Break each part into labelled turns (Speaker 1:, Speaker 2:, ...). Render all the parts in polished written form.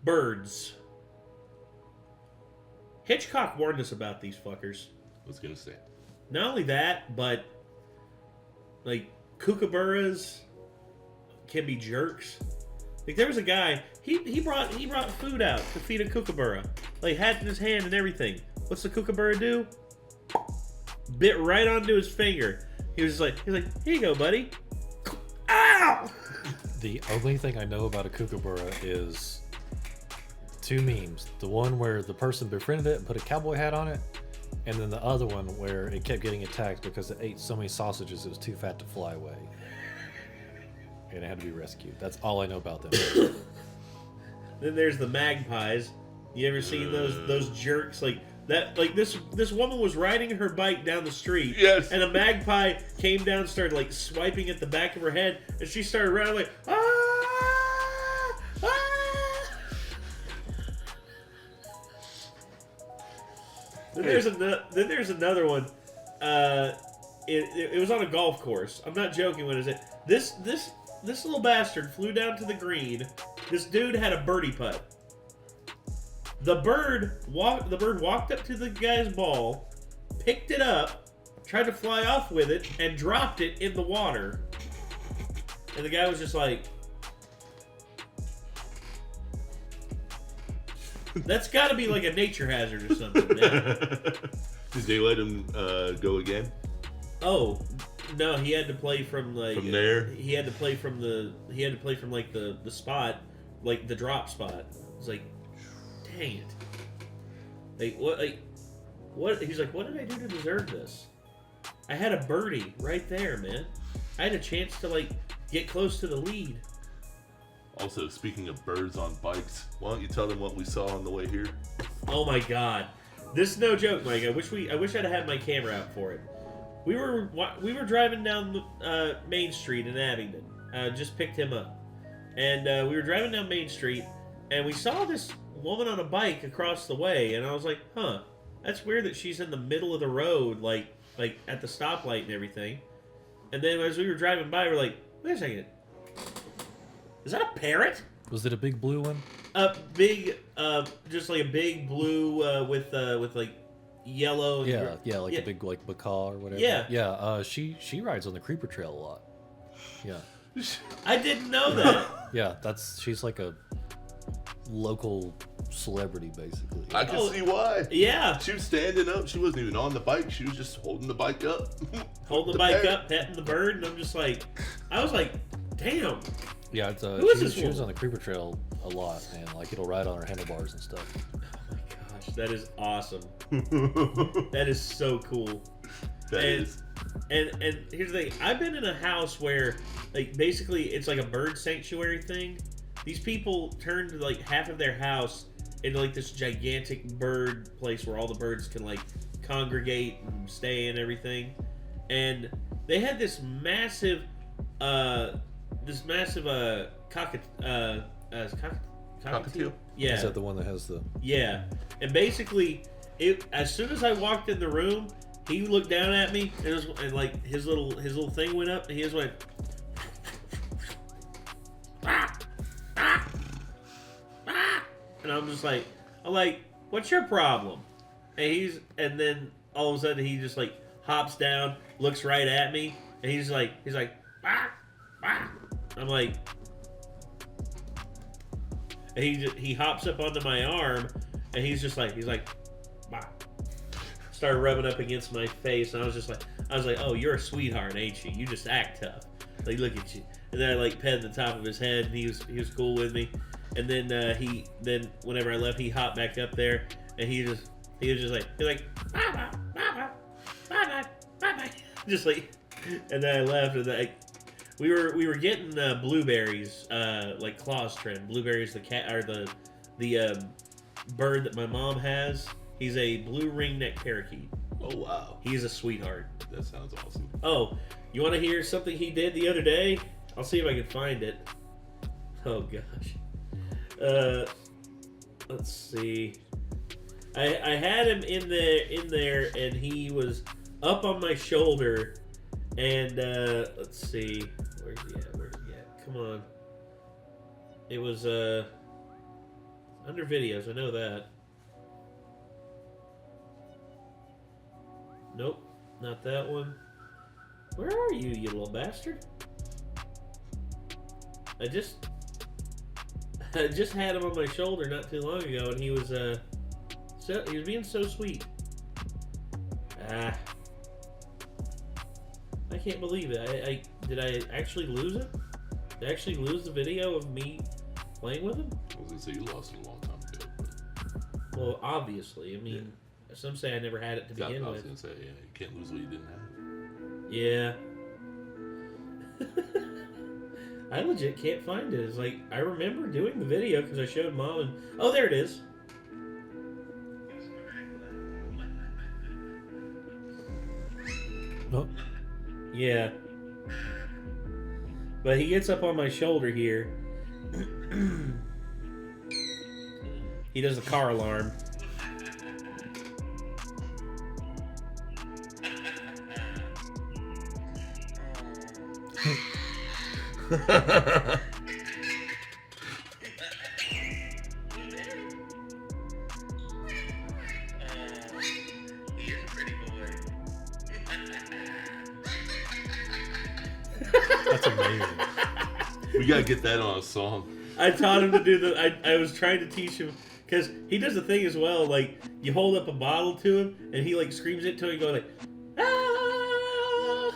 Speaker 1: birds. Hitchcock warned us about these fuckers.
Speaker 2: I was gonna say.
Speaker 1: Not only that, but like kookaburras can be jerks. Like there was a guy, he brought food out to feed a kookaburra. Like had it in his hand and everything. What's the kookaburra do? Bit right onto his finger. He was like, here you go, buddy. Ow!
Speaker 3: The only thing I know about a kookaburra is 2 memes. The one where the person befriended it and put a cowboy hat on it, and then the other one where it kept getting attacked because it ate so many sausages it was too fat to fly away. And it had to be rescued. That's all I know about them.
Speaker 1: Then there's the magpies. You ever seen those jerks like that? Like this woman was riding her bike down the street,
Speaker 2: yes,
Speaker 1: and a magpie came down, and started like swiping at the back of her head, and she started running like ah, ah. Then there's another one. It was on a golf course. I'm not joking when I say this little bastard flew down to the green. This dude had a birdie putt. The bird walked up to the guy's ball, picked it up, tried to fly off with it, and dropped it in the water. And the guy was just like, that's got to be like a nature hazard or something.
Speaker 2: Did they let him go again?
Speaker 1: Oh, no, he had to play from like
Speaker 2: from there.
Speaker 1: He had to play from like the spot, like the drop spot. It was like, dang it. What? He's like, what did I do to deserve this? I had a birdie right there, man. I had a chance to like get close to the lead.
Speaker 2: Also, speaking of birds on bikes, why don't you tell them what we saw on the way here?
Speaker 1: Oh my god, this is no joke, Mike. I wish I'd have had my camera out for it. We were driving down Main Street in Abingdon. Just picked him up, and we were driving down Main Street, and we saw this woman on a bike across the way, and I was like, huh, that's weird that she's in the middle of the road, like at the stoplight and everything. And then as we were driving by, we're like, wait a second, is that a parrot?
Speaker 3: Was it a big blue one?
Speaker 1: Just like a big blue with like yellow.
Speaker 3: Yeah, like a big like macaw or whatever. Yeah. She rides on the creeper trail a lot. Yeah.
Speaker 1: I didn't know that.
Speaker 3: Yeah, she's like a local celebrity basically.
Speaker 2: I can see why.
Speaker 1: Yeah.
Speaker 2: She was standing up. She wasn't even on the bike. She was just holding the bike up.
Speaker 1: Holding the bike up, petting the bird, and I was like, damn.
Speaker 3: Yeah, she was on the creeper trail a lot, man. Like it'll ride on her handlebars and stuff.
Speaker 1: Oh my gosh, that is awesome. That is so cool. And here's the thing. I've been in a house where like basically it's like a bird sanctuary thing. These people turned like half of their house into like this gigantic bird place where all the birds can like congregate and stay and everything. And they had this massive
Speaker 2: cockatiel?
Speaker 1: Yeah.
Speaker 3: Is that the one that has the...
Speaker 1: Yeah. And basically, as soon as I walked in the room, he looked down at me and like his little thing went up and he just went and I'm like, what's your problem? And then all of a sudden he just like hops down, looks right at me, and he's like, I'm like, and he hops up onto my arm, and he's like, bah. Started rubbing up against my face, and I was like, oh, you're a sweetheart, ain't you? You just act tough. Like, look at you. And then I like petted the top of his head, and he was cool with me. And then whenever I left, he hopped back up there, and he was just like bye bye, just like. And then I left, and we were getting blueberries, like Claw's trend. Blueberries, the cat or the bird that my mom has. He's a blue ringneck parakeet.
Speaker 2: Oh wow,
Speaker 1: he's a sweetheart.
Speaker 2: That sounds awesome.
Speaker 1: Oh, you want to hear something he did the other day? I'll see if I can find it. Oh gosh. Let's see. I had him in there, and he was up on my shoulder, and let's see, where's he at? Come on. It was Under videos, I know that. Nope, not that one. Where are you, you little bastard? I just had him on my shoulder not too long ago, and he was being so sweet. I can't believe it. Did I actually lose it? Did I actually lose the video of me playing with him?
Speaker 2: I was gonna say you lost it a long time ago. But...
Speaker 1: Well, obviously. I mean, some say I never had it to begin
Speaker 2: I was
Speaker 1: with.
Speaker 2: gonna say, yeah, you can't lose what you didn't have.
Speaker 1: Yeah. I legit can't find it. It's like, I remember doing the video because I showed Mom and... Oh, there it is.
Speaker 3: Oh.
Speaker 1: Yeah. But he gets up on my shoulder here. He does the car alarm.
Speaker 3: That's amazing.
Speaker 2: We gotta get that on a song.
Speaker 1: I taught him to do the... I was trying to teach him... Because he does the thing as well, like, you hold up a bottle to him, and he, like, screams it to him, going like, ah!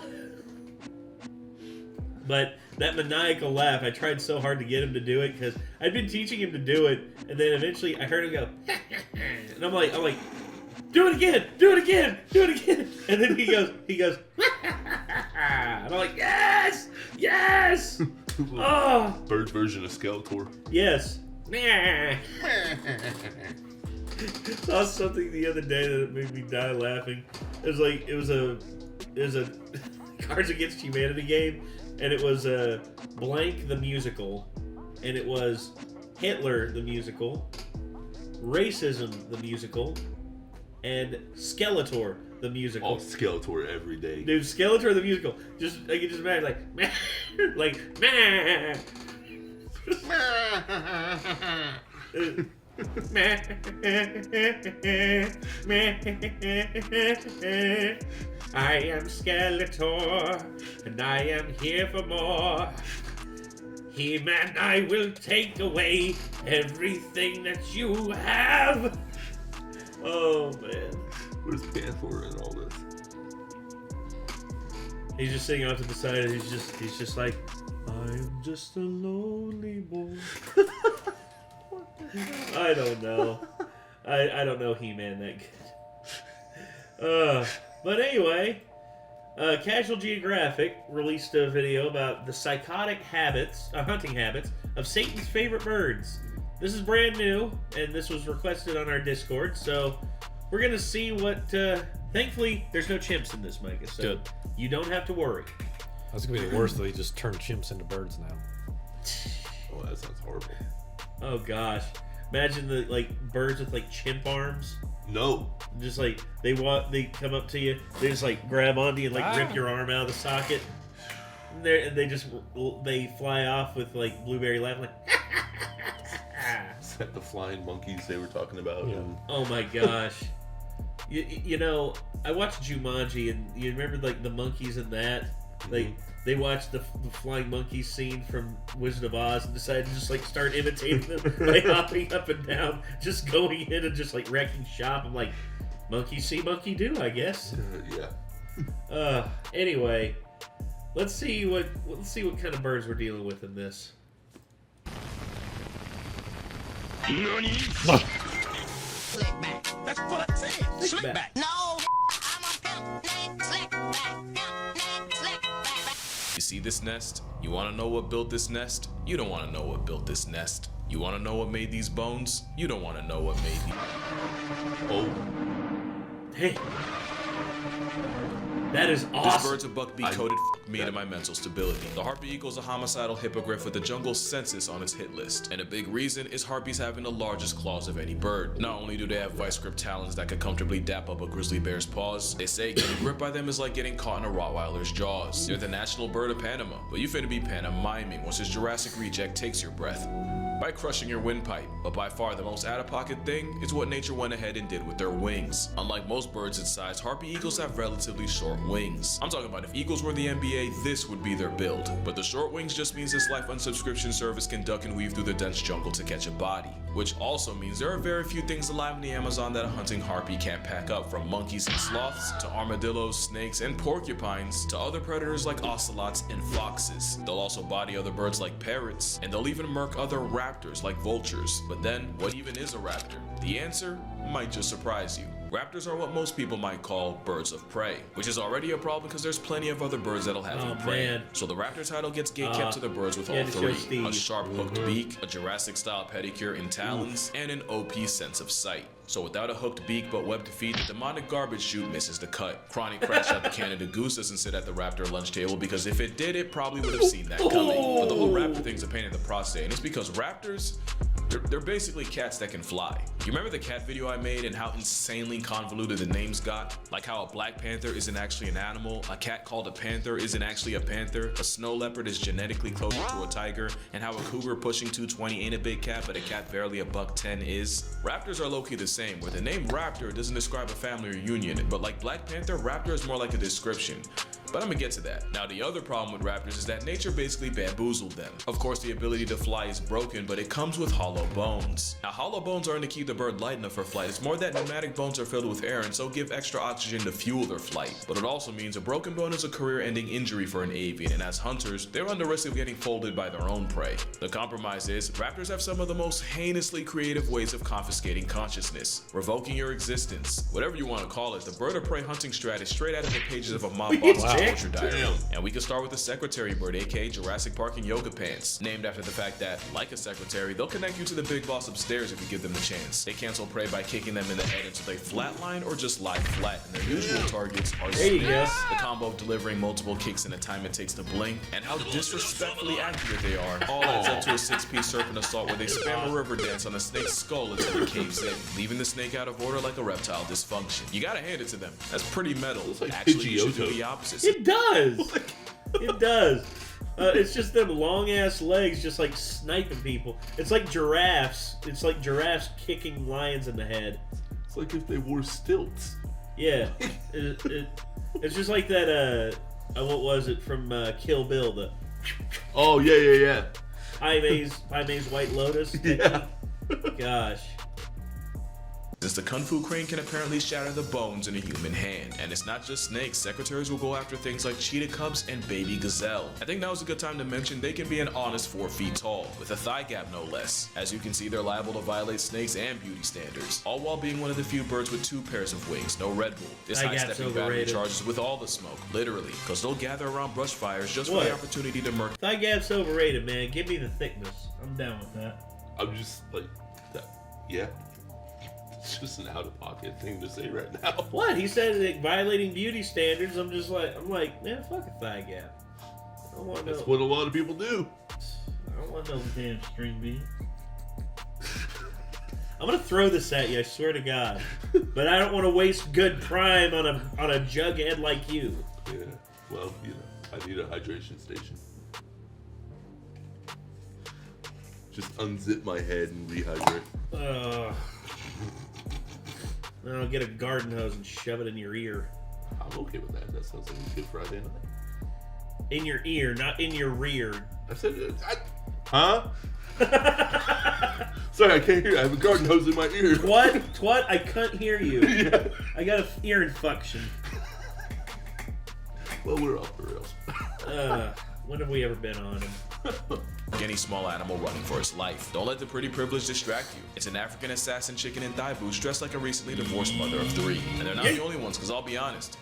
Speaker 1: But that maniacal laugh, I tried so hard to get him to do it, because I'd been teaching him to do it, and then eventually I heard him go, and I'm like, do it again, do it again, do it again, and then he goes, and I'm like, yes, yes, oh,
Speaker 2: Bird version of Skeletor.
Speaker 1: yes. Saw something the other day that made me die laughing. It was a Cards Against Humanity game, and it was Blank the musical, and it was Hitler the musical, Racism the musical, and Skeletor the musical.
Speaker 2: Oh, Skeletor every day.
Speaker 1: Dude, Skeletor the musical. Just I can just imagine like meh. I am Skeletor, and I am here for more. He-Man, I will take away everything that you have. Oh man.
Speaker 2: Where's Panther in all this?
Speaker 1: He's just sitting off to the side, and he's just like, I'm just a lonely boy. I don't know. I don't know He-Man that good. But anyway, Casual Geographic released a video about the psychotic habits, hunting habits, of Satan's favorite birds. This is brand new, and this was requested on our Discord, so we're going to see what... thankfully, there's no chimps in this, Micah, so
Speaker 3: Good.
Speaker 1: You don't have to worry.
Speaker 3: That's gonna be the worst. They just turn chimps into birds now.
Speaker 2: Oh, that sounds horrible.
Speaker 1: Oh gosh, imagine the birds with chimp arms.
Speaker 2: No.
Speaker 1: Just they come up to you, they just grab onto you and rip your arm out of the socket. And they fly off with blueberry laughing.
Speaker 2: Is that the flying monkeys they were talking about?
Speaker 3: Yeah.
Speaker 1: Oh my gosh. You know, I watched Jumanji, and you remember the monkeys in that? They watched the flying monkeys scene from Wizard of Oz and decided to just start imitating them by hopping up and down, just going in and just wrecking shop. I'm like, monkey see, monkey do, I guess.
Speaker 2: Yeah.
Speaker 1: Anyway, let's see what kind of birds we're dealing with in this.
Speaker 4: Slick back. That's what I said.
Speaker 1: Slick back.
Speaker 4: No, I'm a pimp named Slick back. Pimp named Slick back.
Speaker 5: You see this nest? You want to know what built this nest? You don't want to know what built this nest. You want to know what made these bones? You don't want to know what made these.
Speaker 2: Oh.
Speaker 1: Hey. That is
Speaker 5: This
Speaker 1: awesome.
Speaker 5: bird's a buck bee coated me to my mental stability. The harpy eagle's a homicidal hippogriff with the jungle census on its hit list. And a big reason is harpies having the largest claws of any bird. Not only do they have vice grip talons that could comfortably dap up a grizzly bear's paws, they say getting gripped by them is like getting caught in a Rottweiler's jaws. They're the national bird of Panama, but you finna be pantomiming once this Jurassic reject takes your breath. by crushing your windpipe. But by far the most out-of-pocket thing is what nature went ahead and did with their wings. Unlike most birds its size, harpy eagles have relatively short wings. I'm talking about if eagles were the NBA, this would be their build. But the short wings just means this life unsubscription service can duck and weave through the dense jungle to catch a body. Which also means there are very few things alive in the Amazon that a hunting harpy can't pack up, from monkeys and sloths, to armadillos, snakes, and porcupines, to other predators like ocelots and foxes. They'll also body other birds like parrots, and they'll even murk other raptors like vultures. But then, what even is a raptor? The answer might just surprise you. Raptors are what most people might call birds of prey, which is already a problem because there's plenty of other birds that'll have you prey.
Speaker 1: Man.
Speaker 5: So the raptor title gets gatekept to the birds with all three: a sharp hooked beak, a Jurassic-style pedicure and talons, and an OP sense of sight. So without a hooked beak but webbed feet, the demonic garbage chute misses the cut. Chronic Crash out the Canada Goose doesn't sit at the raptor lunch table because if it did, it probably would have seen that coming. But the whole raptor thing's a pain in the prostate, and it's because raptors, they're basically cats that can fly. You remember the cat video I made and how insanely convoluted the names got? Like how a black panther isn't actually an animal, a cat called a panther isn't actually a panther, a snow leopard is genetically closer to a tiger, and how a cougar pushing 220 ain't a big cat, but a cat barely a $110 is. Raptors are low-key the same, where the name raptor doesn't describe a family reunion, but like Black Panther, raptor is more like a description. But I'm gonna get to that. Now the other problem with raptors is that nature basically bamboozled them. Of course the ability to fly is broken, but it comes with hollow bones. Now hollow bones aren't to keep the bird light enough for flight, it's more that pneumatic bones are filled with air and so give extra oxygen to fuel their flight. But it also means a broken bone is a career-ending injury for an avian, and as hunters, they run the risk of getting folded by their own prey. The compromise is, raptors have some of the most heinously creative ways of confiscating consciousness, revoking your existence. Whatever you want to call it, the bird of prey hunting strat is straight out of the pages of a mob boss torture diary. And we can start with the secretary bird, aka Jurassic Park and Yoga Pants, named after the fact that, like a secretary, they'll connect you to the big boss upstairs if you give them the chance. They cancel prey by kicking them in the head until they flatline or just lie flat, and their usual targets are snakes. The combo of delivering multiple kicks in the time it takes to blink, and how disrespectfully accurate they are, all adds up to a 6-piece serpent assault where they spam a river dance on a snake's skull until it caves in, leaving the snake out of order like a reptile dysfunction. You gotta hand it to them. That's pretty metal.
Speaker 2: Like
Speaker 5: actually, you should
Speaker 2: Pidgeotto.
Speaker 5: do the opposite.
Speaker 1: It does. It does. It's just them long ass legs, just like sniping people. It's like giraffes. It's like giraffes kicking lions in the head.
Speaker 2: It's like if they wore stilts.
Speaker 1: Yeah. It's just like that. What was it from Kill Bill? The
Speaker 2: Oh yeah.
Speaker 1: Paime's White Lotus.
Speaker 2: Yeah.
Speaker 1: Gosh.
Speaker 5: Since the Kung Fu Crane can apparently shatter the bones in a human hand. And it's not just snakes, secretaries will go after things like cheetah cubs and baby gazelle. I think now is a good time to mention they can be an honest 4 feet tall, with a thigh gap no less. As you can see, they're liable to violate snakes and beauty standards, all while being one of the few birds with 2 pairs of wings, no Red Bull. This
Speaker 1: Thigh gap's
Speaker 5: high-stepping battery
Speaker 1: overrated.
Speaker 5: charges with all the smoke, literally, because they'll gather around brush fires just for
Speaker 1: What?
Speaker 5: the opportunity to murk.
Speaker 1: Thigh gap's overrated, man. Give me the thickness. I'm down with that.
Speaker 2: I'm just like that. Yeah. It's just an out-of-pocket thing to say right now.
Speaker 1: What? He said like, violating beauty standards. I'm like, man, fuck a thigh gap. I don't want no.
Speaker 2: That's what a lot of people do.
Speaker 1: I don't want no damn string bean. I'm gonna throw this at you, I swear to God. But I don't want to waste good prime on a jughead like you.
Speaker 2: Yeah. Well, I need a hydration station. Just unzip my head and rehydrate.
Speaker 1: I'll get a garden hose and shove it in your ear.
Speaker 2: I'm okay with that. That sounds like a good Friday night.
Speaker 1: In your ear, not in your rear.
Speaker 2: I said, huh? Sorry, I can't hear you. I have a garden hose in my ear.
Speaker 1: What? I can't hear you.
Speaker 2: Yeah.
Speaker 1: I got an ear infection.
Speaker 2: Well, we're off the rails.
Speaker 1: When have we ever been on him?
Speaker 5: Any small animal running for its life. Don't let the pretty privilege distract you. It's an African assassin chicken and thigh boots dressed like a recently divorced mother of 3. And they're not the only ones, because I'll be honest,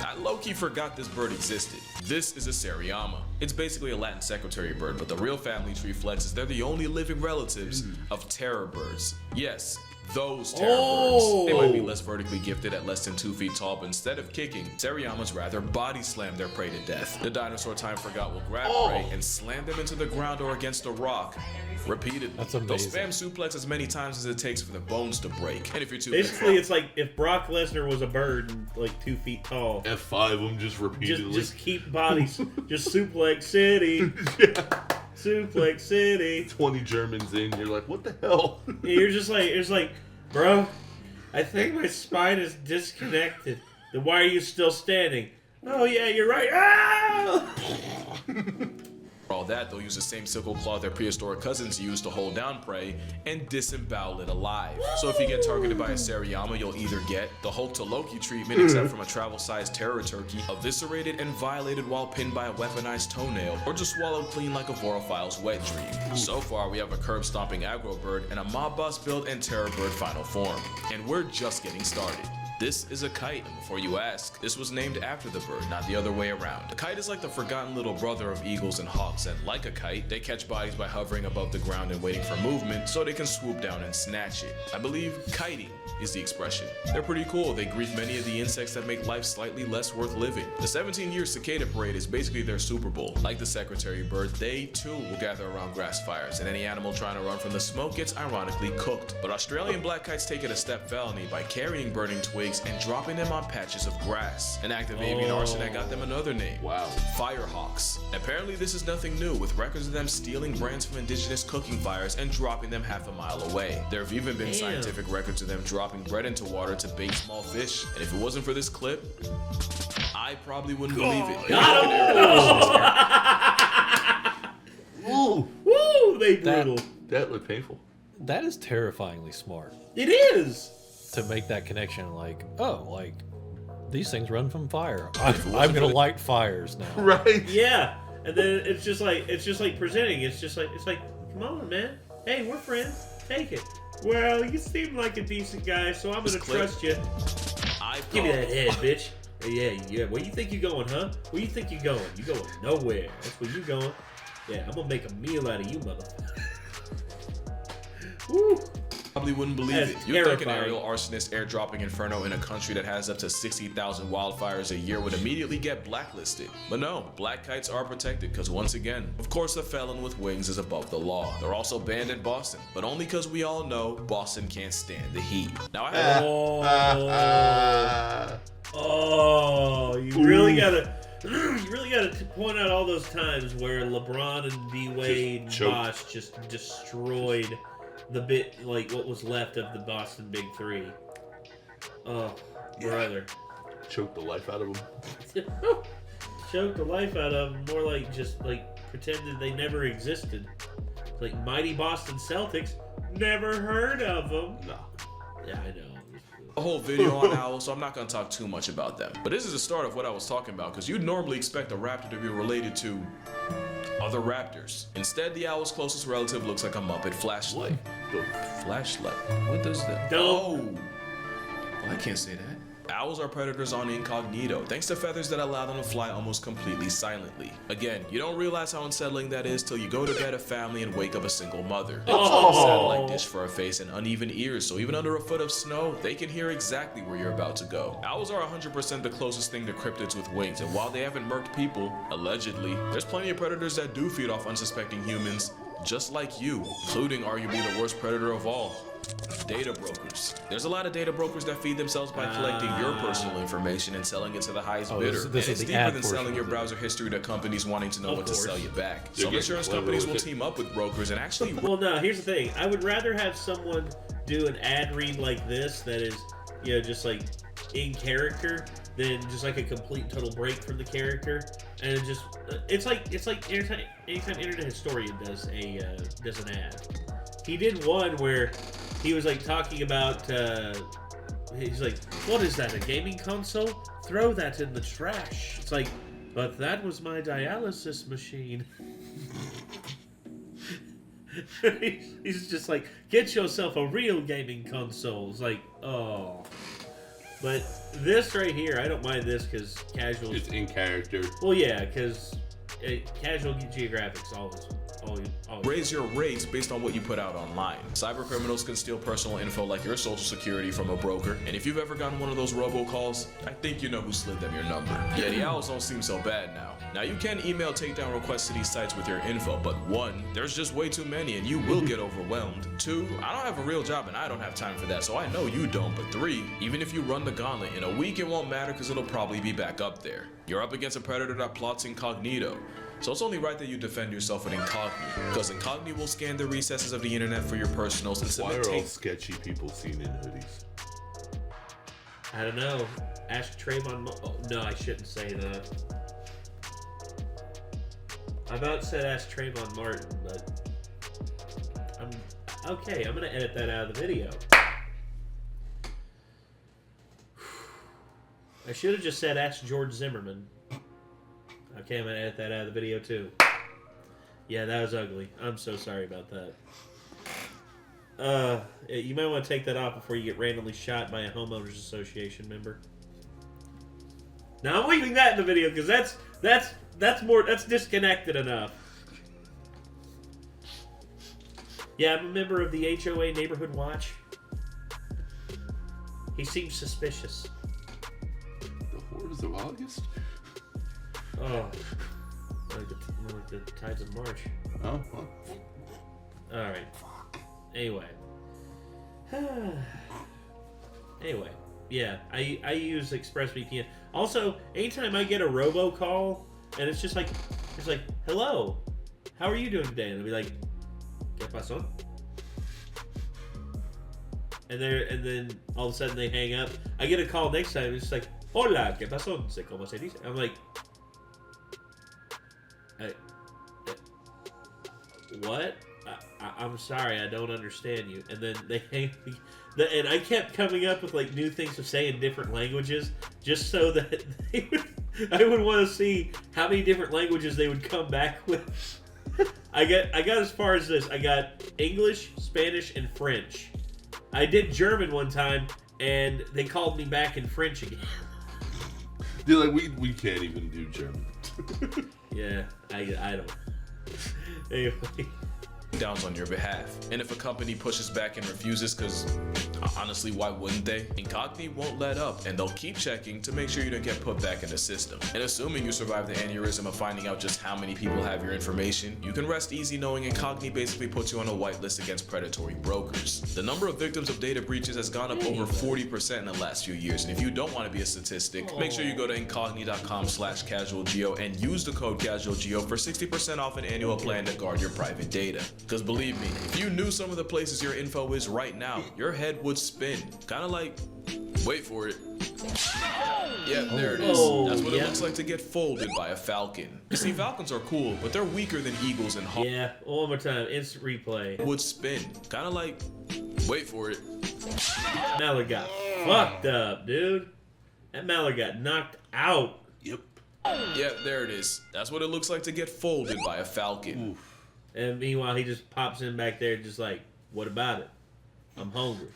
Speaker 5: I low-key forgot this bird existed. This is a Seriama. It's basically a Latin secretary bird, but the real family tree flex is they're the only living relatives of terror birds. Yes, those terror birds. They might be less vertically gifted at less than 2 feet tall, but instead of kicking, Seriamas rather body slam their prey to death. The dinosaur time forgot will grab prey and slam them into the ground or against a rock repeatedly.
Speaker 3: That's
Speaker 5: They'll
Speaker 3: amazing.
Speaker 5: spam suplex as many times as it takes for the bones to break. And if you're too
Speaker 1: Basically, it's like if Brock Lesnar was a bird and like 2 feet tall.
Speaker 2: F5 them just repeatedly.
Speaker 1: Just keep bodies. Just suplex city. Suplex City.
Speaker 2: 20 Germans in, you're like, what the hell?
Speaker 1: You're just like, it's like, bro, I think my spine is disconnected. Then why are you still standing? Oh yeah, you're right. Ah!
Speaker 5: For all that, they'll use the same sickle claw their prehistoric cousins used to hold down prey and disembowel it alive. So if you get targeted by a Sariyama, you'll either get the Hulk to Loki treatment, except from a travel-sized terror turkey, eviscerated and violated while pinned by a weaponized toenail, or just swallowed clean like a Vorophile's wet dream. So far, we have a curb-stomping aggro bird and a mob boss build and terror bird final form. And we're just getting started. This is a kite, and before you ask, this was named after the bird, not the other way around. A kite is like the forgotten little brother of eagles and hawks, and like a kite, they catch bodies by hovering above the ground and waiting for movement so they can swoop down and snatch it. I believe kiting is the expression. They're pretty cool. They greet many of the insects that make life slightly less worth living. The 17-year cicada parade is basically their Super Bowl. Like the secretary bird, they too will gather around grass fires, and any animal trying to run from the smoke gets ironically cooked. But Australian black kites take it a step felony by carrying burning twigs and dropping them on patches of grass. An act of avian arson that got them another name.
Speaker 2: Wow.
Speaker 5: Firehawks. Apparently this is nothing new, with records of them stealing brands from indigenous cooking fires and dropping them half a mile away. There have even been scientific records of them dropping bread into water to bait small fish, and if it wasn't for this clip, I probably wouldn't believe it.
Speaker 2: Ooh,
Speaker 1: Woo! They brutal.
Speaker 2: that looked painful.
Speaker 3: That is terrifyingly smart
Speaker 1: It is.
Speaker 3: to make that connection. Like, oh, like these things run from fire. I'm gonna light fires now.
Speaker 2: Right?
Speaker 1: Yeah. And then it's just like presenting. It's like, come on, man. Hey, we're friends. Take it. Well, you seem like a decent guy, so I'm gonna trust you. Give me that head, bitch. Yeah. Where you think you going, huh? Where you think you going? You going nowhere. That's where you going. Yeah, I'm gonna make a meal out of you, motherfucker. Woo.
Speaker 5: Probably wouldn't believe
Speaker 1: That's
Speaker 5: it. You'd think an
Speaker 1: terrifying.
Speaker 5: aerial arsonist airdropping inferno in a country that has up to 60,000 wildfires a year would immediately get blacklisted. But no, black kites are protected because once again, of course a felon with wings is above the law. They're also banned in Boston, but only because we all know Boston can't stand the heat. Now I have
Speaker 1: You really gotta point out all those times where LeBron and D Wade and
Speaker 2: choked.
Speaker 1: Bosh just destroyed the bit, like what was left of the Boston Big Three. Oh, brother.
Speaker 2: Choked the life out of him.
Speaker 1: Choked the life out of them. More like just like pretended they never existed. Like mighty Boston Celtics. Never heard of them.
Speaker 2: No.
Speaker 1: Yeah, I know.
Speaker 5: a whole video on Howell, so I'm not going to talk too much about them. But this is the start of what I was talking about, because you'd normally expect a raptor to be related to other raptors. Instead, the owl's closest relative looks like a Muppet flashlight. Flashlight? What does that? Oh! Well, I can't say that. Owls are predators on incognito, thanks to feathers that allow them to fly almost completely silently. Again, you don't realize how unsettling that is till you go to bed a family and wake up a single mother. A satellite dish for a face and uneven ears, so even under a foot of snow, they can hear exactly where you're about to go. Owls are 100% the closest thing to cryptids with wings, and while they haven't murked people, allegedly, there's plenty of predators that do feed off unsuspecting humans, just like you, including arguably the worst predator of all. Data brokers. There's a lot of data brokers that feed themselves by collecting your personal information and selling it to the highest bidder.
Speaker 3: This
Speaker 5: and
Speaker 3: is
Speaker 5: it's
Speaker 3: the
Speaker 5: deeper
Speaker 3: ad
Speaker 5: than
Speaker 3: portion
Speaker 5: selling your
Speaker 3: of it.
Speaker 5: browser history to companies wanting to know
Speaker 1: Of
Speaker 5: what
Speaker 1: course.
Speaker 5: to sell you back.
Speaker 2: They're
Speaker 5: Some
Speaker 2: getting
Speaker 5: insurance
Speaker 2: clever
Speaker 5: companies
Speaker 2: with
Speaker 5: will
Speaker 2: it.
Speaker 5: team up with brokers and actually
Speaker 1: Well, no, here's the thing. I would rather have someone do an ad read like this that is, you know, just like in character than just like a complete total break from the character. And it just, it's like anytime Internet Historian does an ad. He did one where he was like talking about, he's like, what is that, a gaming console? Throw that in the trash. It's like, but that was my dialysis machine. He's just like, get yourself a real gaming console. It's like, oh. But this right here, I don't mind this because casual.
Speaker 2: It's in character.
Speaker 1: Well, yeah, because casual geographics always.
Speaker 5: raise your rates based on what you put out online. Cyber criminals can steal personal info like your social security from a broker, and if you've ever gotten one of those robocalls, I think you know who slid them your number. Yeah, the owls don't seem so bad now. Now you can email takedown requests to these sites with your info, but 1, there's just way too many and you will get overwhelmed. 2, I don't have a real job and I don't have time for that, so I know you don't. But 3, even if you run the gauntlet, in a week it won't matter because it'll probably be back up there. You're up against a predator that plots incognito. So it's only right that you defend yourself with Incogni, because Incogni will scan the recesses of the internet for your personals and
Speaker 2: Why
Speaker 5: submit
Speaker 2: are all sketchy people seen in hoodies?
Speaker 1: I don't know. Ask Trayvon. No, I shouldn't say that. I about said ask Trayvon Martin, but I'm okay. I'm gonna edit that out of the video. I should have just said ask George Zimmerman. Okay, I'm gonna edit that out of the video too. Yeah, that was ugly. I'm so sorry about that. You might want to take that off before you get randomly shot by a homeowners association member. Now I'm leaving that in the video because that's disconnected enough. Yeah, I'm a member of the HOA Neighborhood Watch. He seems suspicious.
Speaker 2: The horrors of August?
Speaker 1: Oh, like the tides of March.
Speaker 2: Oh, well.
Speaker 1: All right. Anyway. Anyway, yeah, I use ExpressVPN. Also, anytime I get a robocall and it's like, hello, how are you doing today? And I'll be like, ¿Qué pasó? And then all of a sudden they hang up. I get a call next time. It's like, hola, ¿qué pasó? No sé cómo se dice. I'm like, what? I'm sorry, I don't understand you. And then they hang, and I kept coming up with like new things to say in different languages, just so that I would want to see how many different languages they would come back with. I got as far as this. I got English, Spanish, and French. I did German one time, and they called me back in French again.
Speaker 2: They're like, we can't even do German.
Speaker 1: Yeah, I don't. Anyway.
Speaker 5: Downs on your behalf. And if a company pushes back and refuses, because honestly, why wouldn't they? Incogni won't let up, and they'll keep checking to make sure you don't get put back in the system. And assuming you survive the aneurysm of finding out just how many people have your information, you can rest easy knowing Incogni basically puts you on a whitelist against predatory brokers. The number of victims of data breaches has gone up over 40% in the last few years, and if you don't want to be a statistic, make sure you go to incogni.com/casualgeo and use the code casualgeo for 60% off an annual plan to guard your private data. Because believe me, if you knew some of the places your info is right now, your head would spin. Kind of like, wait for it. Yeah, there it is. That's what it looks like to get folded by a falcon. You see, falcons are cool, but they're weaker than eagles and hawks.
Speaker 1: Yeah, one more time, instant replay.
Speaker 5: Would spin. Kind of like, wait for it.
Speaker 1: Mallard got fucked up, dude. That Mallard got knocked out.
Speaker 2: Yep.
Speaker 5: Yeah, there it is. That's what it looks like to get folded by a falcon.
Speaker 2: Oof.
Speaker 1: And meanwhile, he just pops in back there just like, what about it? I'm hungry.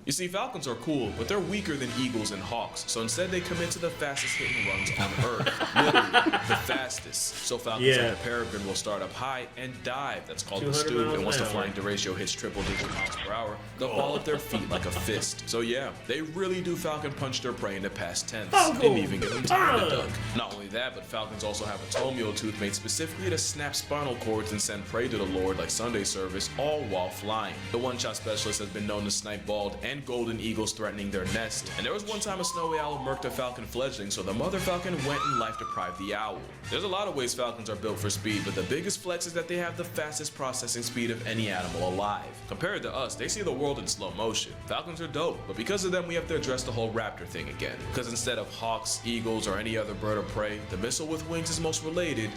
Speaker 5: You see, falcons are cool, but they're weaker than eagles and hawks, so instead they commit to the fastest hitting runs on Earth. Literally, the fastest. So falcons like the peregrine will start up high and dive. That's called the stoop, and once the flying derecho hits triple-digit miles per hour, they'll fall at their feet like a fist. So yeah, they really do falcon punch their prey into past tense. Didn't even give them time to duck. Not only that, but falcons also have a tomio tooth made specifically to snap spinal cords and send prey to the Lord like Sunday service, all while flying. The one-shot specialist has been known to snipe bald and golden eagles threatening their nest. And there was one time a snowy owl murked a falcon fledgling, so the mother falcon went and life-deprived the owl. There's a lot of ways falcons are built for speed, but the biggest flex is that they have the fastest processing speed of any animal alive. Compared to us, they see the world in slow motion. Falcons are dope, but because of them we have to address the whole raptor thing again. Because instead of hawks, eagles, or any other bird of prey, the missile with wings is most related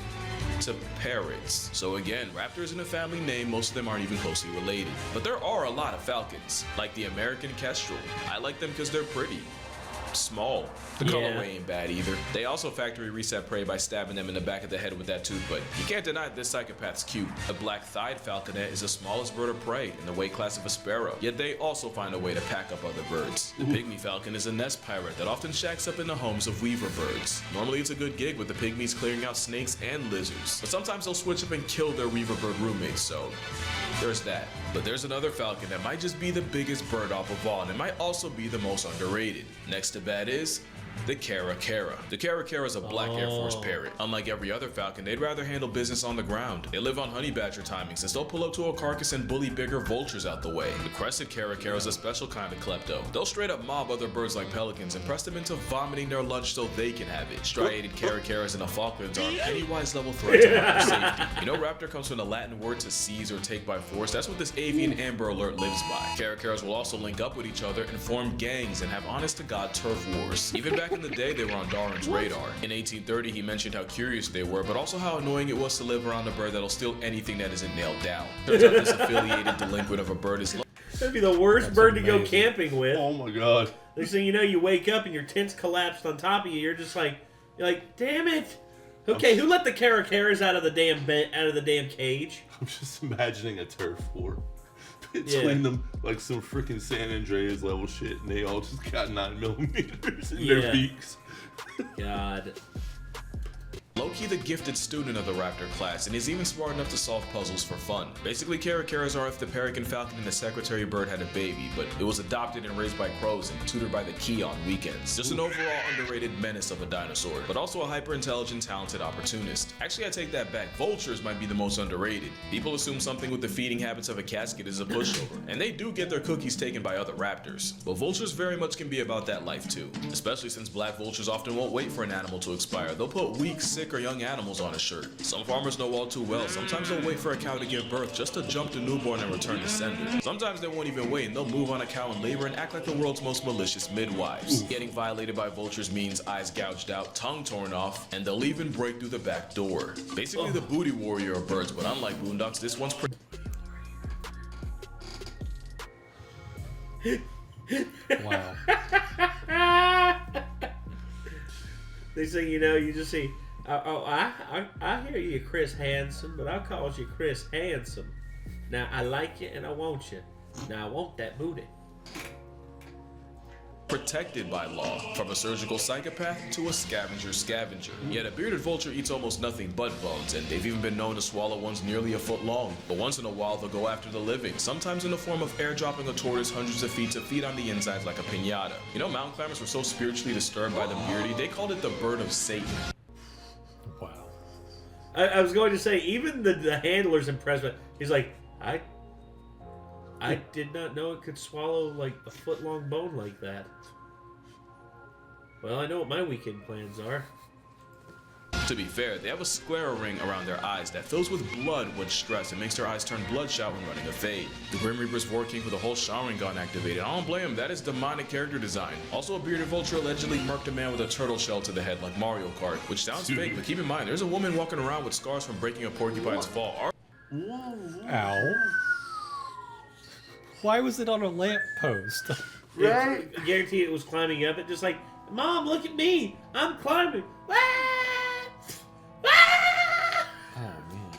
Speaker 5: to parrots. So again, raptor isn't a family name, most of them aren't even closely related. But there are a lot of falcons, like the American kestrel. I like them because they're pretty. Small. The colorway ain't bad either. They also factory reset prey by stabbing them in the back of the head with that tooth, but you can't deny this psychopath's cute. A black-thighed falconet is the smallest bird of prey in the weight class of a sparrow, yet they also find a way to pack up other birds. The pygmy falcon is a nest pirate that often shacks up in the homes of weaver birds. Normally it's a good gig with the pygmies clearing out snakes and lizards, but sometimes they'll switch up and kill their weaver bird roommates, so there's that. But there's another falcon that might just be the biggest bird off of all, and it might also be the most underrated. Next to bad is The Caracara. The Caracara is a black Air Force parrot. Unlike every other falcon, they'd rather handle business on the ground. They live on honey badger timing, since they'll pull up to a carcass and bully bigger vultures out the way. The crested Caracara is a special kind of klepto. They'll straight up mob other birds like pelicans and press them into vomiting their lunch so they can have it. Striated Caracaras in the Falklands are a Pennywise level threat to raptor safety. You know, raptor comes from the Latin word to seize or take by force. That's what this avian Amber Alert lives by. Caracaras will also link up with each other and form gangs and have honest-to-God turf wars. Even back in the day, they were on Darwin's radar. In 1830, he mentioned how curious they were, but also how annoying it was to live around a bird that'll steal anything that isn't nailed down. Turns out this affiliated delinquent of a bird is...
Speaker 1: That'd be the worst bird to go camping with.
Speaker 2: Oh my god.
Speaker 1: Next thing you know, you wake up and your tent's collapsed on top of you. You're like, damn it. Okay, who let the Caracaras out of the damn cage?
Speaker 2: I'm just imagining a turf war between them, like some freaking San Andreas level shit, and they all just got 9mm in their beaks.
Speaker 1: God.
Speaker 5: Low-key the gifted student of the raptor class, and he's even smart enough to solve puzzles for fun. Basically, Caracaras are if the peregrine falcon and the secretary bird had a baby, but it was adopted and raised by crows and tutored by the key on weekends. Just an overall underrated menace of a dinosaur, but also a hyper-intelligent, talented opportunist. Actually, I take that back. Vultures might be the most underrated. People assume something with the feeding habits of a casket is a pushover, and they do get their cookies taken by other raptors. But vultures very much can be about that life too, especially since black vultures often won't wait for an animal to expire. They'll put weak, sick, or young animals on a shirt. Some farmers know all too well. Sometimes they'll wait for a cow to give birth just to jump the newborn and return to sender. Sometimes they won't even wait and they'll move on a cow in labor and act like the world's most malicious midwives. Getting violated by vultures means eyes gouged out, tongue torn off, and they'll even break through the back door. Basically the booty warrior of birds, but unlike boondocks, this one's
Speaker 3: Wow.
Speaker 1: They say, you know, you just see, I hear you, Chris Handsome, but I call you Chris Handsome. Now, I like you and I want you. Now, I want that booty.
Speaker 5: protected by law, from a surgical psychopath to a scavenger. Yet a bearded vulture eats almost nothing but bones, and they've even been known to swallow ones nearly a foot long. But once in a while they'll go after the living, sometimes in the form of airdropping a tortoise hundreds of feet to feed on the insides like a piñata. You know, mountain climbers were so spiritually disturbed by the beardy, they called it the bird of Satan.
Speaker 3: Wow.
Speaker 1: I was going to say, even the handler's impressed with, he's like, I did not know it could swallow like a foot-long bone like that. Well, I know what my weekend plans are.
Speaker 5: To be fair, they have a sclera ring around their eyes that fills with blood when stressed and makes their eyes turn bloodshot when running a fade. The Grim Reaper's working with a whole showering gun activated. I don't blame him, that is demonic character design. Also, a bearded vulture allegedly murked a man with a turtle shell to the head like Mario Kart, which sounds fake, but keep in mind, there's a woman walking around with scars from breaking a porcupine's fall.
Speaker 3: Ow. Why was it on a lamppost?
Speaker 1: Right? I guarantee it was climbing up it, just like, Mom, look at me! I'm climbing!
Speaker 3: Oh, man.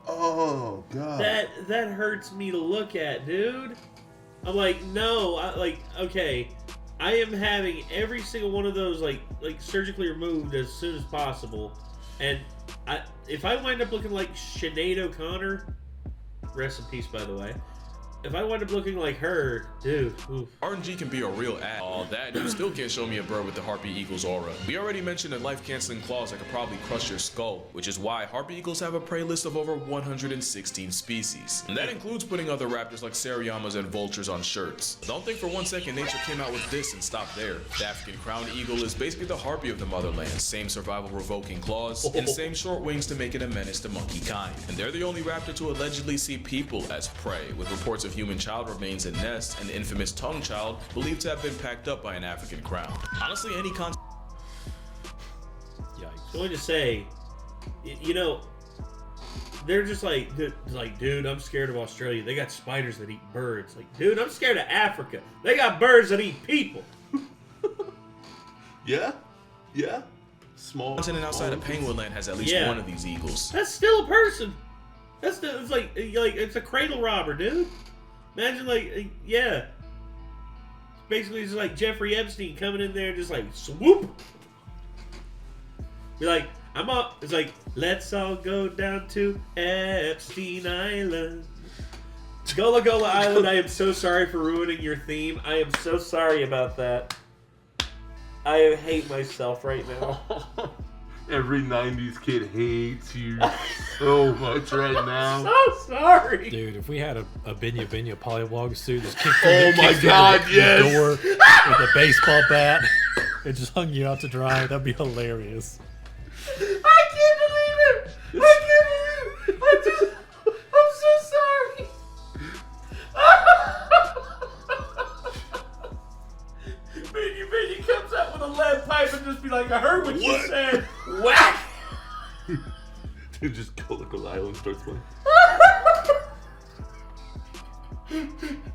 Speaker 2: Oh, God.
Speaker 1: That hurts me to look at, dude. I'm like, no, okay, I am having every single one of those like surgically removed as soon as possible, and if I wind up looking like Sinead O'Connor, rest in peace, by the way. If I wind up looking like her, dude, oof.
Speaker 5: RNG can be a real ass. All that, you still can't show me a bird with the Harpy Eagle's aura. We already mentioned the life-canceling claws that could probably crush your skull, which is why Harpy Eagles have a prey list of over 116 species. And that includes putting other raptors like Seriamas and vultures on shirts. Don't think for one second nature came out with this and stopped there. The African crowned eagle is basically the Harpy of the motherland. Same survival-revoking claws, and same short wings to make it a menace to monkey kind. And they're the only raptor to allegedly see people as prey, with reports of human child remains in nests, and the infamous tongue child believed to have been packed up by an African crown. Honestly, any
Speaker 3: Yikes.
Speaker 1: I'm going to say, you know, they're just like, dude, I'm scared of Australia. They got spiders that eat birds. Like, dude, I'm scared of Africa. They got birds that eat people.
Speaker 2: Yeah? Small.
Speaker 5: continent outside of Penguin Land has at least one of these eagles.
Speaker 1: That's still a person. It's like it's a cradle robber, dude. Imagine it's basically just like Jeffrey Epstein coming in there, just like swoop. Be like, I'm up. It's like, let's all go down to Epstein Island. Gullah Gullah Island. I am so sorry for ruining your theme. I am so sorry about that. I hate myself right now.
Speaker 2: Every 90s kid hates you so much right now.
Speaker 1: So sorry.
Speaker 3: Dude, if we had a Benya polywog suit just kicked
Speaker 2: Oh my God,
Speaker 3: the
Speaker 2: yes.
Speaker 3: door with a baseball bat and just hung you out to dry, that'd be hilarious.
Speaker 1: I can't believe it. I can't believe it. I'm so sorry. Benny comes out with a lead pipe and just be like, I heard what you said. Whack.
Speaker 2: Dude, just Colourful Island starts playing.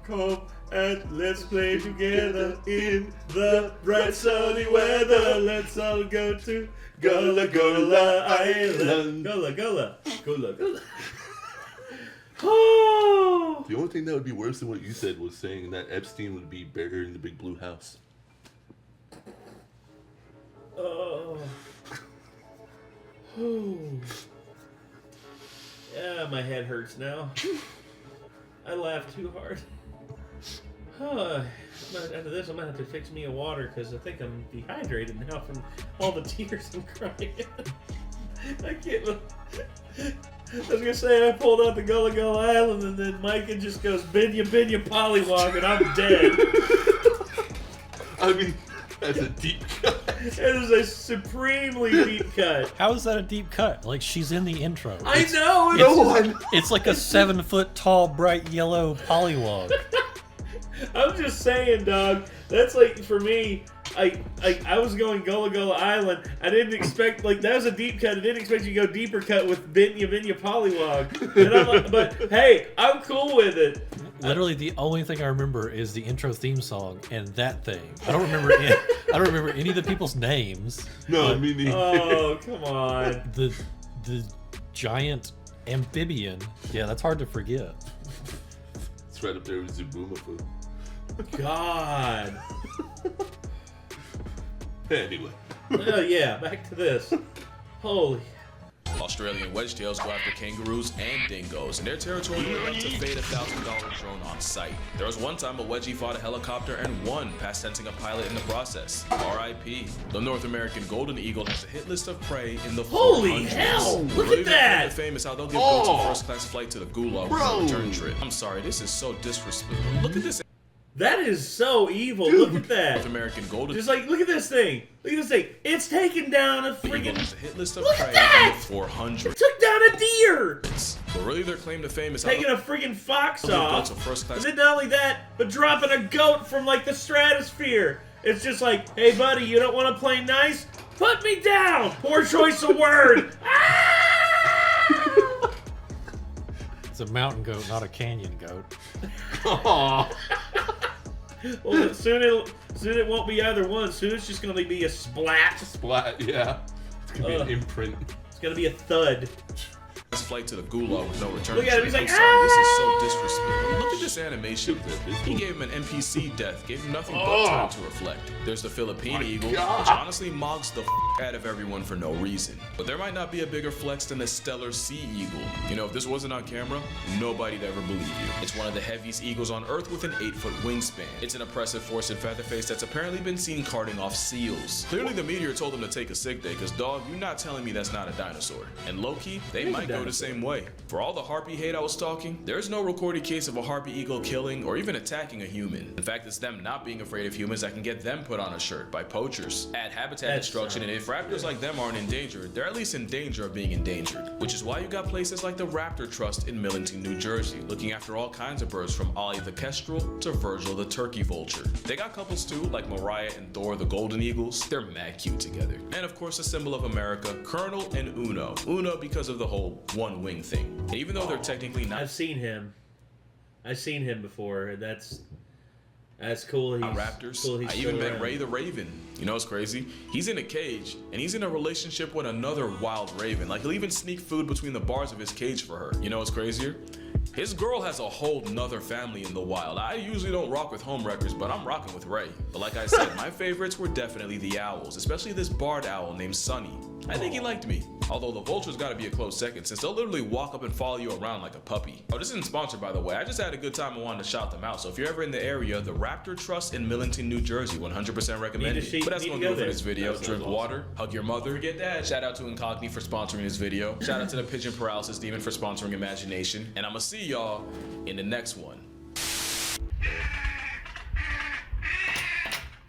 Speaker 1: Come and let's play together in the bright sunny weather. Let's all go to Gullah Gullah Island. Gullah Gullah. Gullah Gullah. Oh.
Speaker 2: The only thing that would be worse than what you said was saying that Epstein would be buried in the big blue house.
Speaker 1: Oh. Yeah, my head hurts now. I laughed too hard. After this, I'm gonna have to fix me a water because I think I'm dehydrated now from all the tears I'm crying. I can't. I was gonna say I pulled out the Gullah Gullah Island and then Micah just goes Benya Polywog and I'm dead.
Speaker 2: I mean, that's a deep cut.
Speaker 1: It is a supremely deep cut.
Speaker 3: How is that a deep cut? Like, she's in the intro.
Speaker 1: I know.
Speaker 2: No one.
Speaker 3: It's like a 7-foot tall, bright yellow polywog.
Speaker 1: I'm just saying, dog. That's like for me. I was going Gullah Gullah Island. I didn't expect that was a deep cut. I didn't expect you to go deeper cut with Benya Polywog. And I'm like, but hey, I'm cool with it.
Speaker 3: Literally, the only thing I remember is the intro theme song and that thing. I don't remember any of the people's names.
Speaker 2: No, I mean,
Speaker 1: Oh, come on.
Speaker 3: The giant amphibian. Yeah, that's hard to forget.
Speaker 2: it's right up there with Zubuma.
Speaker 1: God.
Speaker 2: Anyway.
Speaker 1: Oh yeah, back to this. Holy.
Speaker 5: Australian wedgetails go after kangaroos and dingoes, and their territory went enough to fade a $1,000 drone on site. There was one time a wedgie fought a helicopter and won, past sensing a pilot in the process. R.I.P. The North American golden eagle has a hit list of prey in the
Speaker 1: Holy
Speaker 5: 400s.
Speaker 1: hell, look
Speaker 5: Really
Speaker 1: at that!
Speaker 5: Famous how they'll give goats a first-class flight to the gulag for a return trip. I'm sorry, this is so disrespectful. Look at this.
Speaker 1: That is so evil. Look at that.
Speaker 5: North American golden
Speaker 1: Just like, look at this thing. Look at this thing. It's taken down a
Speaker 5: eagle
Speaker 1: freaking.
Speaker 5: has a hit list of
Speaker 1: Look
Speaker 5: prey
Speaker 1: at that!
Speaker 5: in the 400s.
Speaker 1: Took down a deer.
Speaker 5: But really, their claim to fame is how
Speaker 1: Taking a freaking fox
Speaker 5: they'll give
Speaker 1: off.
Speaker 5: goats a first-class
Speaker 1: And then not only that, but dropping a goat from like the stratosphere. It's just like, hey buddy, you don't want to play nice? Put me down. Poor choice of word. Ah!
Speaker 3: It's a mountain goat, not a canyon goat.
Speaker 2: Aww.
Speaker 1: Well, soon it won't be either one. Soon it's just gonna be a splat.
Speaker 2: Splat, yeah. It's gonna be an imprint.
Speaker 1: It's gonna be a thud.
Speaker 5: flight to the gulag with no return.
Speaker 1: Look at him, he's like,
Speaker 5: I'm sorry, this is so disrespectful. Look at this animation. He gave him an NPC death, gave him nothing but time to reflect. There's the Philippine eagle, which honestly mocks the out of everyone for no reason. But there might not be a bigger flex than the stellar sea eagle. You know, if this wasn't on camera, nobody'd ever believe you. It's one of the heaviest eagles on Earth with an 8-foot wingspan. It's an oppressive force in Featherface that's apparently been seen carting off seals. Clearly the meteor told him to take a sick day, because dog, you're not telling me that's not a dinosaur. And low-key, they might go the same way. For all the harpy hate I was talking, there's no recorded case of a harpy eagle killing or even attacking a human. In fact, it's them not being afraid of humans that can get them put on a shirt by poachers. Add habitat destruction, and if raptors like them aren't endangered, they're at least in danger of being endangered. Which is why you got places like the Raptor Trust in Millington, New Jersey, looking after all kinds of birds from Ollie the kestrel to Virgil the turkey vulture. They got couples too, like Mariah and Thor the golden eagles. They're mad cute together. And of course, a symbol of America, Colonel and Uno. Uno because of the whole one wing thing. And even though they're technically not
Speaker 1: I've seen him before. That's cool. He's
Speaker 5: raptors.
Speaker 1: Cool, he's
Speaker 5: I even
Speaker 1: still
Speaker 5: met
Speaker 1: around.
Speaker 5: Ray the Raven. You know, it's crazy. He's in a cage, and he's in a relationship with another wild raven. Like, he'll even sneak food between the bars of his cage for her. You know what's crazier? His girl has a whole nother family in the wild. I usually don't rock with home wreckers, but I'm rocking with Ray. But like I said, my favorites were definitely the owls, especially this barred owl named Sonny. I think he liked me. Although the vulture's gotta be a close second, since they'll literally walk up and follow you around like a puppy. Oh, this isn't sponsored, by the way. I just had a good time and wanted to shout them out. So if you're ever in the area, the Raptor Trust in Millington, New Jersey, 100% recommended. But that's gonna do it for this video. Drink water, hug your mother, forget that. Shout out to Incogni for sponsoring this video. Shout out to the Pigeon Paralysis Demon for sponsoring Imagination. And I'ma see y'all in the next one.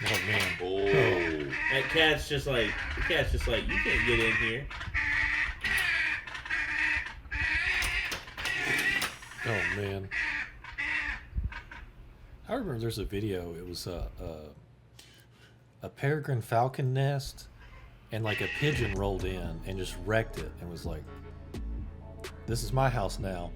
Speaker 3: Oh man.
Speaker 2: Oh.
Speaker 1: That cat's just like, you can't get in here.
Speaker 3: Oh man. I remember there's a video. It was a peregrine falcon nest, and like a pigeon rolled in and just wrecked it, and was like, "This is my house now."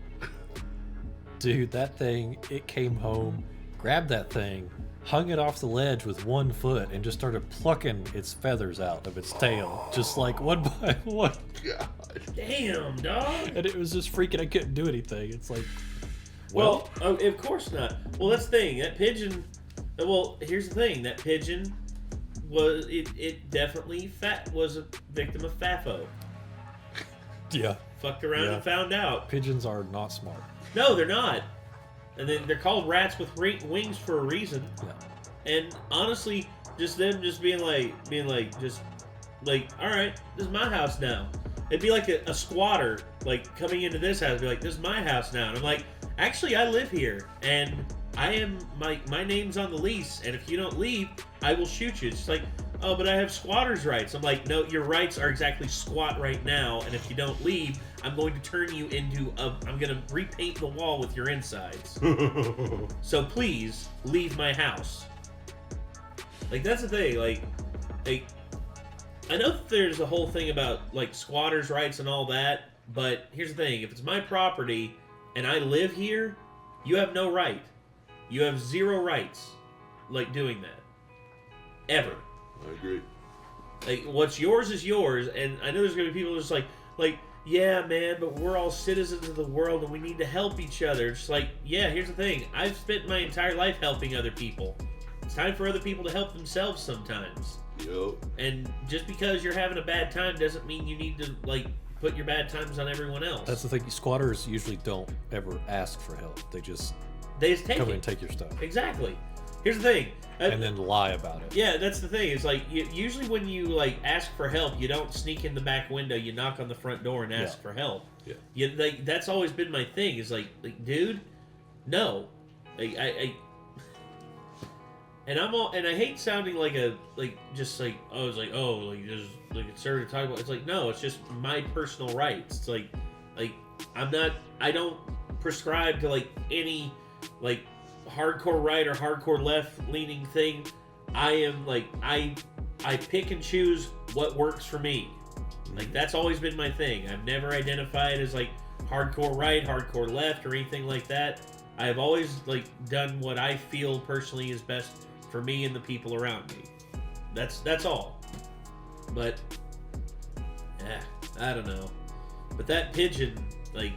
Speaker 3: Dude, that thing, it came home, grabbed that thing, hung it off the ledge with 1 foot, and just started plucking its feathers out of its tail, just like one by one.
Speaker 2: God.
Speaker 1: Damn, dog.
Speaker 3: And it was just freaking. I couldn't do anything. It's like,
Speaker 1: Well, of course not. Well, that's the thing. That pigeon. Well, here's the thing. That pigeon was it definitely was a victim of FAFO.
Speaker 3: yeah,
Speaker 1: Fucked around
Speaker 3: Yeah.
Speaker 1: and found out.
Speaker 3: pigeons are not smart.
Speaker 1: No, they're not. And then they're called rats with wings for a reason.
Speaker 3: Yeah.
Speaker 1: And honestly, just them just being like, all right, this is my house now. It'd be like a squatter, like coming into this house, be like, this is my house now. And I'm like, actually, I live here, and I am my name's on the lease, and if you don't leave, I will shoot you. It's like, oh, but I have squatter's rights. I'm like, no, your rights are exactly squat right now, and if you don't leave, I'm going to turn you into I'm going to repaint the wall with your insides. So please, leave my house. Like, that's the thing, like, I know that there's a whole thing about, like, squatters' rights and all that, but here's the thing. If it's my property and I live here, you have no right. You have 0 rights, like, doing that. Ever.
Speaker 2: I agree.
Speaker 1: Like, what's yours is yours, and I know there's going to be people just like, yeah, man, but we're all citizens of the world and we need to help each other. It's like, yeah, here's the thing. I've spent my entire life helping other people. It's time for other people to help themselves sometimes.
Speaker 2: Yup.
Speaker 1: And just because you're having a bad time doesn't mean you need to, like, put your bad times on everyone else.
Speaker 3: That's the thing. Squatters usually don't ever ask for help. They just
Speaker 1: take
Speaker 3: come in
Speaker 1: it.
Speaker 3: and take your stuff.
Speaker 1: Exactly. Here's the thing.
Speaker 3: And then lie about it.
Speaker 1: Yeah, that's the thing. It's like, usually when you, like, ask for help, you don't sneak in the back window. You knock on the front door and ask for help.
Speaker 2: Yeah.
Speaker 1: Like, that's always been my thing. Is like, dude, no. Like, and I hate sounding like it's like a conservative talk about. It's like, no, it's just my personal rights. It's like I don't prescribe to, like, any, like, hardcore right or hardcore left leaning thing. I am, like, I pick and choose what works for me. Like, that's always been my thing. I've never identified as, like, hardcore right, hardcore left, or anything like that. I have always, like, done what I feel personally is best for me and the people around me. That's all. But yeah, I don't know. But that pigeon, like,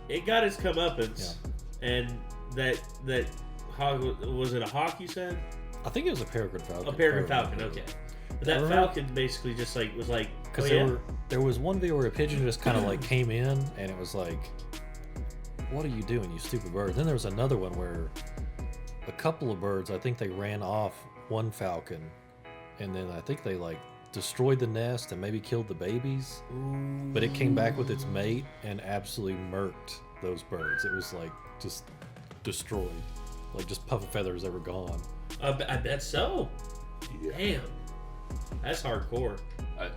Speaker 1: it got its comeuppance.
Speaker 3: Yeah.
Speaker 1: And that hog, was it a hawk you said?
Speaker 3: I think it was a peregrine falcon.
Speaker 1: A peregrine falcon, okay. But that falcon basically just, like, was like,
Speaker 3: because there was one video where a pigeon just kind of like came in, and it was like, what are you doing, you stupid bird? Then there was another one where a couple of birds, I think they ran off one falcon, and then I think they, like, destroyed the nest and maybe killed the babies.
Speaker 1: Ooh.
Speaker 3: But it came back with its mate and absolutely murked those birds. It was like just destroyed, like just puff of feathers, they were gone.
Speaker 1: I bet so.
Speaker 2: Yeah.
Speaker 1: Damn, that's hardcore.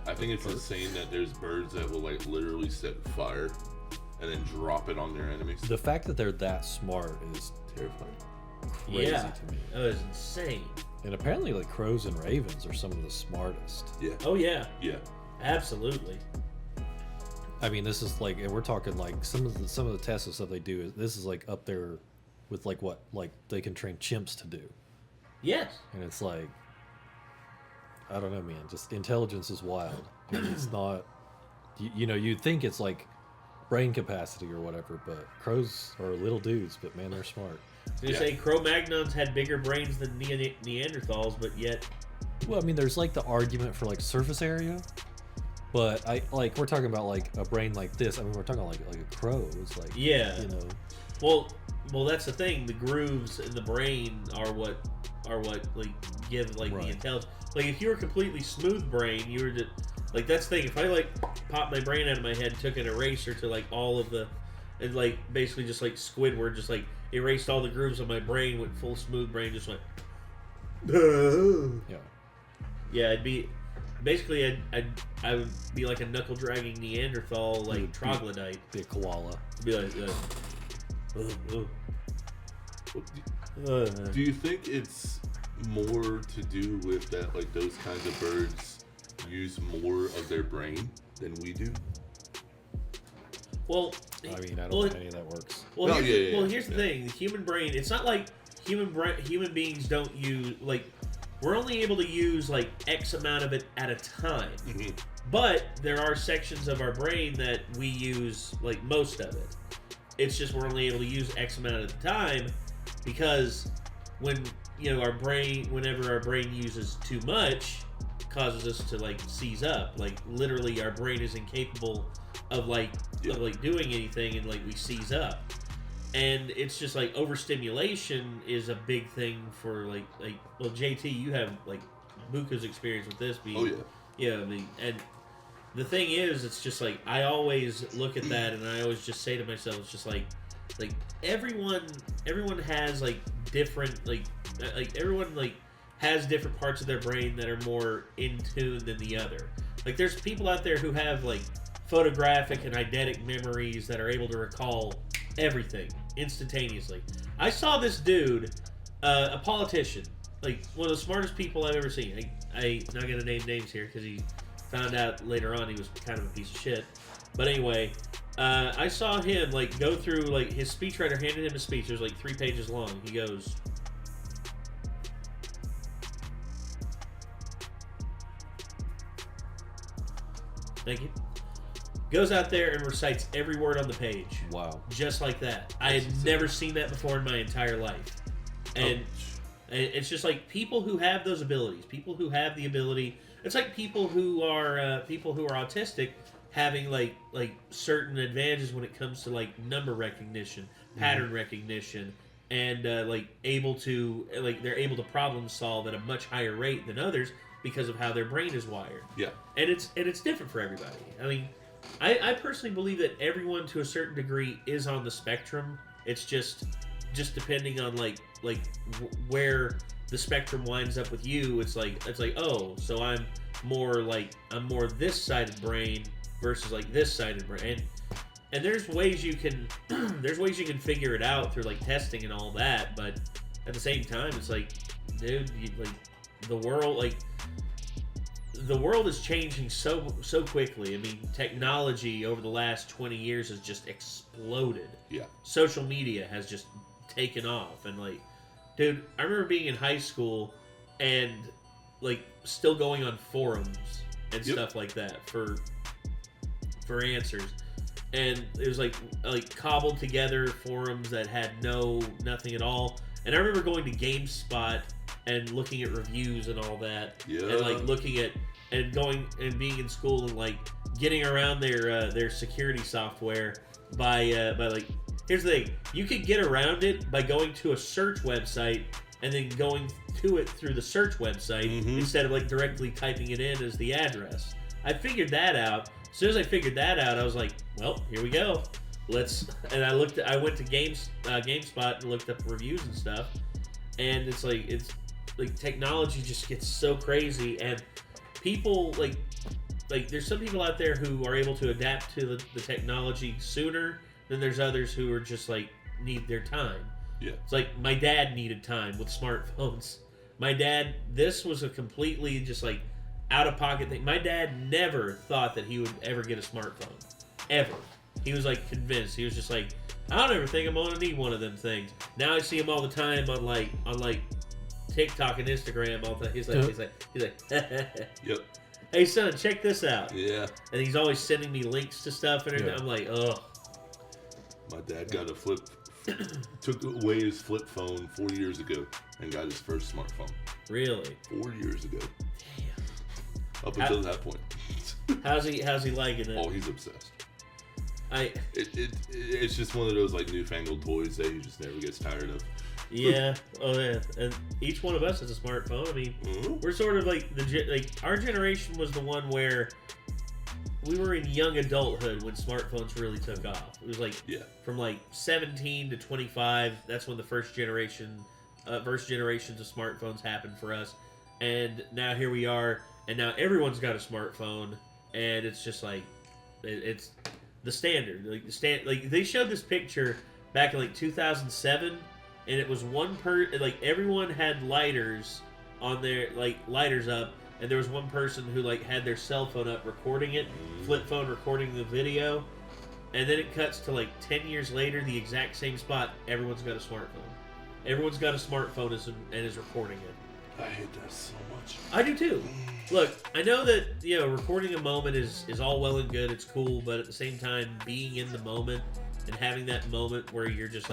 Speaker 2: I think it's insane that there's birds that will, like, literally set fire and then drop it on their enemies.
Speaker 3: The fact that they're that smart is
Speaker 2: Terrifying.
Speaker 3: crazy
Speaker 1: Yeah,
Speaker 3: to me.
Speaker 1: that was insane.
Speaker 3: And apparently, like, crows and ravens are some of the smartest.
Speaker 2: Yeah.
Speaker 1: Oh yeah,
Speaker 2: Yeah.
Speaker 1: absolutely.
Speaker 3: I mean, this is like, and we're talking like some of the tests and stuff they do. This is like up there with, like, what, like, they can train chimps to do.
Speaker 1: Yes.
Speaker 3: And it's like, I don't know, man. Just intelligence is wild. And it's not, you know, you'd think it's like brain capacity or whatever, but crows are little dudes, but man, they're smart.
Speaker 1: They say Cro-Magnons had bigger brains than Neanderthals, but yet.
Speaker 3: Well, I mean, there's like the argument for, like, surface area, But we're talking about like a brain like this. I mean, we're talking like a crow. It's like,
Speaker 1: Yeah.
Speaker 3: you know.
Speaker 1: Well, that's the thing. The grooves in the brain are what like give like
Speaker 3: Right.
Speaker 1: the intelligence. Like if you were completely smooth brain, you were just like that's the thing. If I like popped my brain out of my head, took an eraser to like all of the, and like basically just like Squidward, just like erased all the grooves of my brain, went full smooth brain, just went.
Speaker 3: Yeah.
Speaker 1: Yeah, I'd be basically I would be like a knuckle dragging Neanderthal like troglodyte.
Speaker 3: Be a koala.
Speaker 1: Be like.
Speaker 2: Do you think it's more to do with that, like those kinds of birds use more of their brain than we do?
Speaker 1: Well,
Speaker 3: I mean, I don't think any of that works.
Speaker 1: Well,
Speaker 2: No,
Speaker 1: here's the thing: the human brain. It's not like human beings don't use like we're only able to use like X amount of it at a time.
Speaker 2: Mm-hmm.
Speaker 1: But there are sections of our brain that we use like most of it. It's just we're only able to use X amount at a time because when whenever our brain uses too much, causes us to like seize up. Like literally, our brain is incapable of doing anything, and like we seize up. And it's just like overstimulation is a big thing for like well, JT, you have like Buka's experience with this being.
Speaker 2: Oh yeah.
Speaker 1: Yeah, I mean, and the thing is, it's just like I always look at that, and I always just say to myself, it's just like everyone has like different like everyone like has different parts of their brain that are more in tune than the other. Like there's people out there who have like photographic and eidetic memories that are able to recall everything instantaneously. I saw this dude, a politician, like one of the smartest people I've ever seen. I'm not gonna name names here because he found out later on he was kind of a piece of shit. But anyway, I saw him like go through like his speechwriter handed him a speech. It was like 3 pages long. He goes, "Thank you." Goes out there and recites every word on the page.
Speaker 3: Wow.
Speaker 1: Just like that. I had never seen that before in my entire life. And it's just like people who have those abilities, people who have the ability. It's like people who are autistic having like certain advantages when it comes to like number recognition, pattern recognition, and like they're able to problem solve at a much higher rate than others because of how their brain is wired.
Speaker 2: Yeah.
Speaker 1: And it's different for everybody. I mean, I personally believe that everyone to a certain degree is on the spectrum. It's just depending on where the spectrum winds up with you. It's like oh, so I'm more this sided brain versus like this sided brain. And there's ways you can figure it out through like testing and all that, but at the same time it's like, dude, the world is changing so quickly. I mean, technology over the last 20 years has just exploded.
Speaker 2: Yeah.
Speaker 1: Social media has just taken off, and like, dude, I remember being in high school and like still going on forums and stuff like that for answers. And it was like cobbled together forums that had nothing at all. And I remember going to GameSpot and looking at reviews and all that.
Speaker 2: Yeah.
Speaker 1: And like looking at and going and being in school and like getting around their security software by like, here's the thing, you could get around it by going to a search website and then going to it through the search website instead of like directly typing it in as the address. I figured that out. As soon as I figured that out, I was like, well, here we go. And I went to GameSpot and looked up reviews and stuff. And it's like technology just gets so crazy, and people like there's some people out there who are able to adapt to the technology sooner than there's others who are just like need their time.
Speaker 2: Yeah.
Speaker 1: It's like my dad needed time with smartphones. My dad, this was a completely just like out of pocket thing. My dad never thought that he would ever get a smartphone. Ever. He was like convinced. He was just like, I don't ever think I'm gonna need one of them things. Now I see him all the time on TikTok and Instagram. All the time. He's like,
Speaker 2: Yep.
Speaker 1: Hey son, check this out.
Speaker 2: Yeah.
Speaker 1: And he's always sending me links to stuff and everything. I'm like, ugh.
Speaker 2: My dad got took away his flip phone 4 years ago and got his first smartphone.
Speaker 1: Really?
Speaker 2: 4 years ago.
Speaker 1: Damn.
Speaker 2: Up until that point.
Speaker 1: How's he liking it?
Speaker 2: Oh, he's obsessed.
Speaker 1: I
Speaker 2: It's just one of those like newfangled toys that he just never gets tired of.
Speaker 1: Yeah. Oh yeah. And each one of us has a smartphone. I mean, we're sort of like our generation was the one where we were in young adulthood when smartphones really took off. It was like from like 17 to 25. That's when the first generations of smartphones happened for us. And now here we are, and now everyone's got a smartphone, and it's just like it's the standard. Like they showed this picture back in like 2007. And it was everyone had lighters on their, lighters up, and there was one person who, had their cell phone up recording it, flip phone recording the video, and then it cuts to, 10 years later, the exact same spot, everyone's got a smartphone. Everyone's got a smartphone and is recording it.
Speaker 2: I hate that so much.
Speaker 1: I do too. Look, I know that, recording a moment is all well and good, it's cool, but at the same time, being in the moment and having that moment where you're just,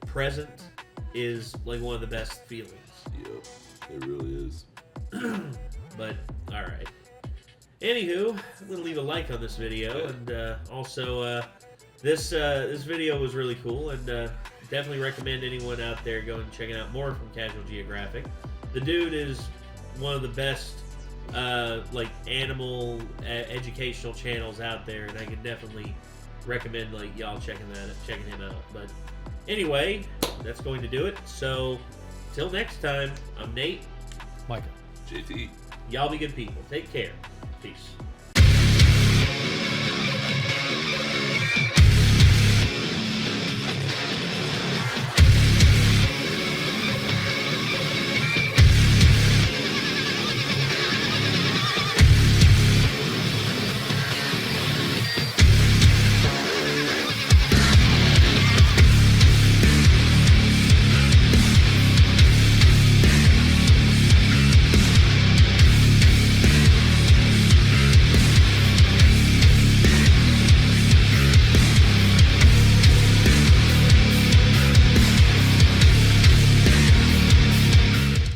Speaker 1: present is one of the best feelings.
Speaker 2: Yep, it really is.
Speaker 1: But all right. Anywho, I'm gonna leave a like on this video, and also this video was really cool, and definitely recommend anyone out there going and checking out more from Casual Geographic. The dude is one of the best animal educational channels out there, and I can definitely recommend y'all checking him out. But anyway, that's going to do it. So, till next time, I'm Nate.
Speaker 3: Micah.
Speaker 2: JT.
Speaker 1: Y'all be good people. Take care. Peace.